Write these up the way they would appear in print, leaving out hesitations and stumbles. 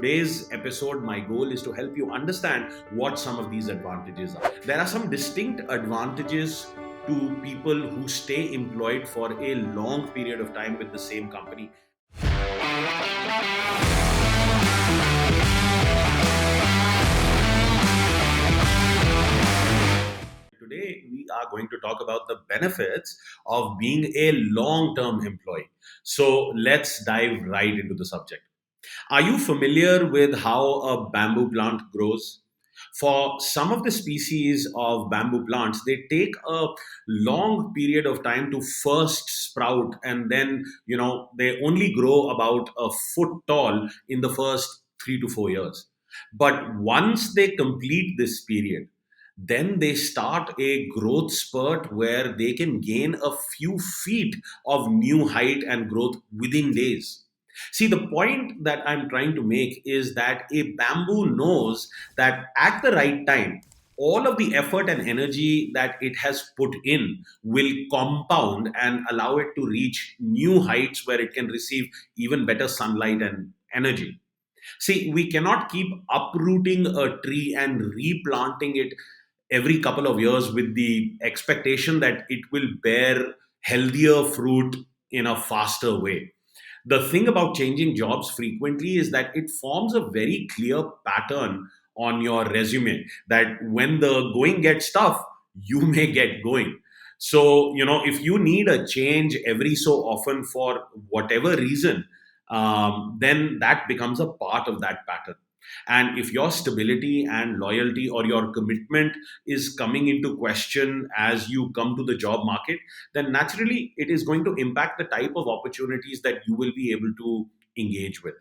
today's episode, my goal is to help you understand what some of these advantages are. There are some distinct advantages to people who stay employed for a long period of time with the same company. Today, we are going to talk about the benefits of being a long term employee. So, let's dive right into the subject. Are you familiar with how a bamboo plant grows? For some of the species of bamboo plants, they take a long period of time to first sprout, and then, they only grow about a foot tall in the first 3 to 4 years. But once they complete this period, then they start a growth spurt where they can gain a few feet of new height and growth within days. See, the point that I'm trying to make is that a bamboo knows that at the right time, all of the effort and energy that it has put in will compound and allow it to reach new heights where it can receive even better sunlight and energy. See, we cannot keep uprooting a tree and replanting it every couple of years with the expectation that it will bear healthier fruit in a faster way. The thing about changing jobs frequently is that it forms a very clear pattern on your resume that when the going gets tough, you may get going. So, if you need a change every so often for whatever reason, then that becomes a part of that pattern. And if your stability and loyalty or your commitment is coming into question as you come to the job market, then naturally it is going to impact the type of opportunities that you will be able to engage with.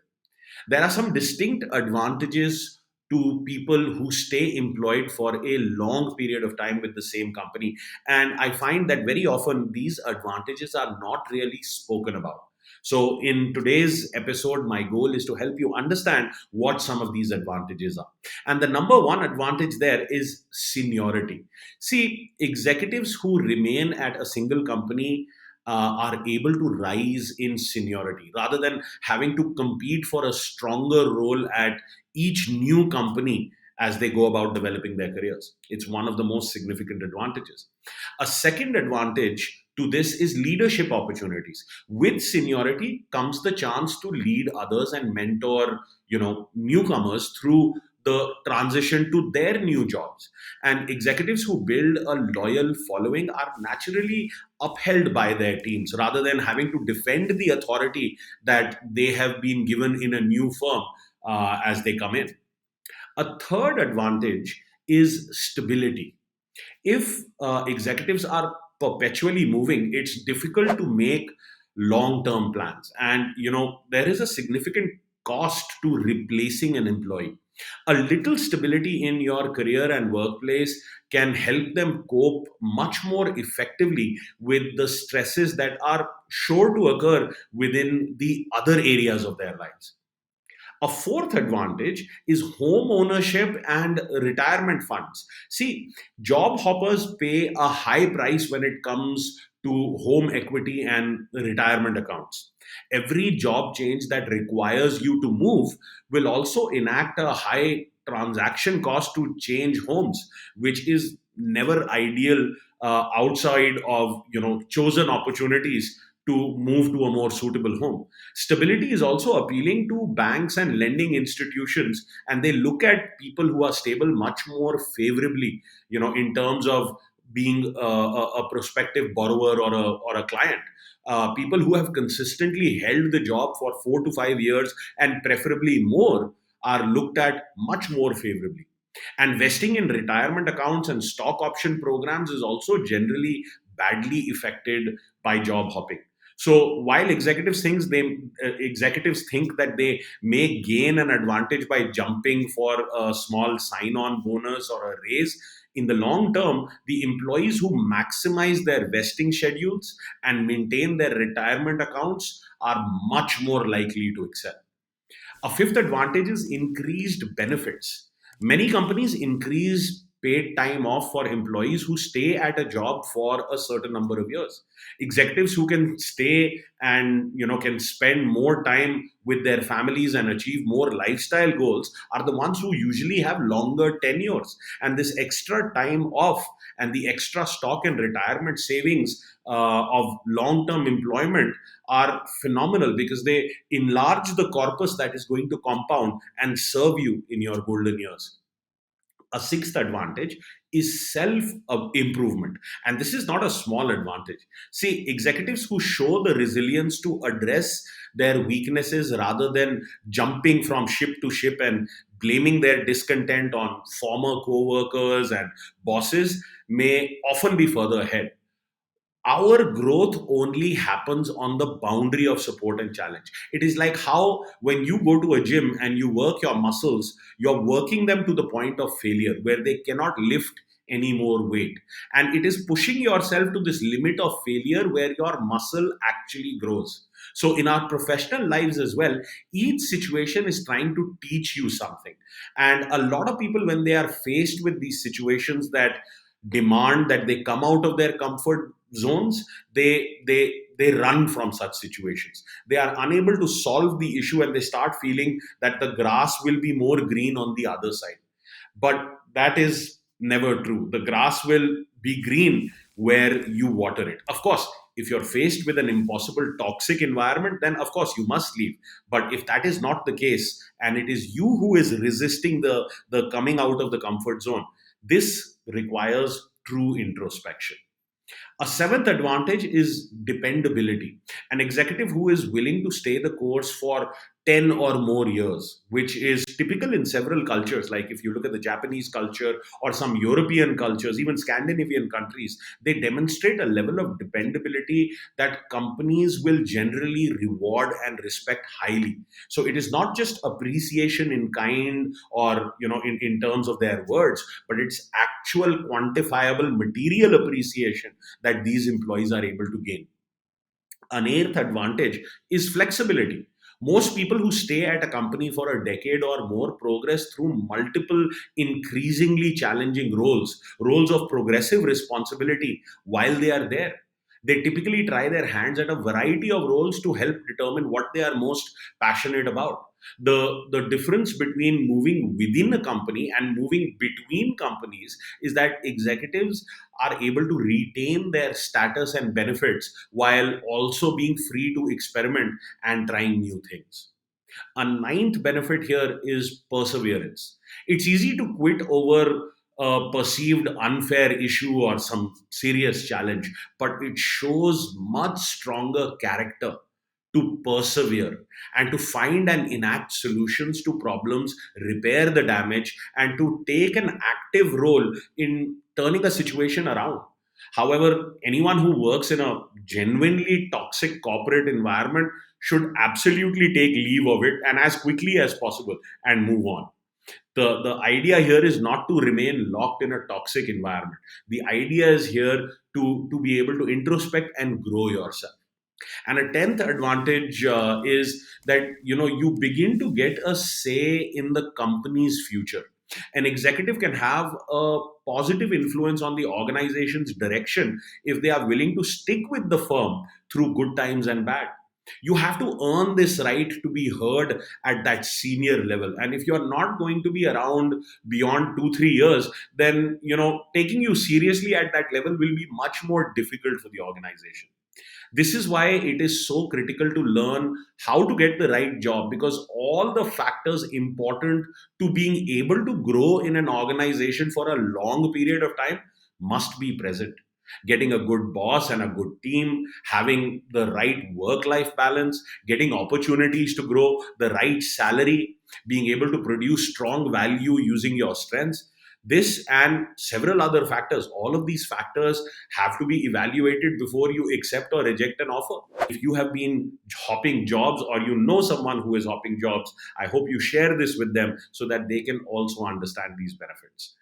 There are some distinct advantages to people who stay employed for a long period of time with the same company. And I find that very often these advantages are not really spoken about. So, in today's episode, my goal is to help you understand what some of these advantages are. And the number one advantage there is seniority. See, executives who remain at a single company are able to rise in seniority rather than having to compete for a stronger role at each new company as they go about developing their careers. It's one of the most significant advantages. A second advantage to this is leadership opportunities. With seniority comes the chance to lead others and mentor, newcomers through the transition to their new jobs. And executives who build a loyal following are naturally upheld by their teams rather than having to defend the authority that they have been given in a new firm as they come in. A third advantage is stability. If executives are perpetually moving, it's difficult to make long term plans. And, there is a significant cost to replacing an employee. A little stability in your career and workplace can help them cope much more effectively with the stresses that are sure to occur within the other areas of their lives. A fourth advantage is home ownership and retirement funds. See, job hoppers pay a high price when it comes to home equity and retirement accounts. Every job change that requires you to move will also enact a high transaction cost to change homes, which is never ideal outside of chosen opportunities to move to a more suitable home. Stability is also appealing to banks and lending institutions, and they look at people who are stable much more favorably, in terms of being a prospective borrower or a client. People who have consistently held the job for 4 to 5 years and preferably more are looked at much more favorably. And vesting in retirement accounts and stock option programs is also generally badly affected by job hopping. So while executives think that they may gain an advantage by jumping for a small sign-on bonus or a raise, in the long term, the employees who maximize their vesting schedules and maintain their retirement accounts are much more likely to excel. A fifth advantage is increased benefits. Many companies increase paid time off for employees who stay at a job for a certain number of years. Executives who can stay and can spend more time with their families and achieve more lifestyle goals are the ones who usually have longer tenures. And this extra time off and the extra stock and retirement savings of long term employment are phenomenal because they enlarge the corpus that is going to compound and serve you in your golden years. A sixth advantage is self improvement. And this is not a small advantage. See, executives who show the resilience to address their weaknesses rather than jumping from ship to ship and blaming their discontent on former co workers and bosses may often be further ahead. Our growth only happens on the boundary of support and challenge. It is like how when you go to a gym and you work your muscles, you're working them to the point of failure where they cannot lift any more weight. And it is pushing yourself to this limit of failure where your muscle actually grows. So, in our professional lives as well, each situation is trying to teach you something. And a lot of people, when they are faced with these situations that demand that they come out of their comfort zones, they run from such situations. They are unable to solve the issue and they start feeling that the grass will be more green on the other side. But that is never true. The grass will be green where you water it. Of course, if you're faced with an impossible toxic environment, then of course you must leave. But if that is not the case and it is you who is resisting the coming out of the comfort zone, this requires true introspection. A seventh advantage is dependability. An executive who is willing to stay the course for 10 or more years, which is typical in several cultures. Like if you look at the Japanese culture or some European cultures, even Scandinavian countries, they demonstrate a level of dependability that companies will generally reward and respect highly. So it is not just appreciation in kind or, in terms of their words, but it's actual quantifiable material appreciation that these employees are able to gain. An eighth advantage is flexibility. Most people who stay at a company for a decade or more progress through multiple increasingly challenging roles of progressive responsibility while they are there. They typically try their hands at a variety of roles to help determine what they are most passionate about. The difference between moving within a company and moving between companies is that executives are able to retain their status and benefits while also being free to experiment and trying new things. A ninth benefit here is perseverance. It's easy to quit over a perceived unfair issue or some serious challenge, but it shows much stronger character to persevere and to find and enact solutions to problems, repair the damage, and to take an active role in turning a situation around. However, anyone who works in a genuinely toxic corporate environment should absolutely take leave of it and as quickly as possible and move on. The idea here is not to remain locked in a toxic environment. The idea is here to be able to introspect and grow yourself. And a tenth advantage is that you begin to get a say in the company's future. An executive can have a positive influence on the organization's direction if they are willing to stick with the firm through good times and bad. You have to earn this right to be heard at that senior level. And if you're not going to be around beyond 2 3 years, then taking you seriously at that level will be much more difficult for the organization. This is why it is so critical to learn how to get the right job, because all the factors important to being able to grow in an organization for a long period of time must be present. Getting a good boss and a good team, having the right work life balance, getting opportunities to grow, the right salary, being able to produce strong value using your strengths. This and several other factors, all of these factors have to be evaluated before you accept or reject an offer. If you have been hopping jobs or you know someone who is hopping jobs, I hope you share this with them so that they can also understand these benefits.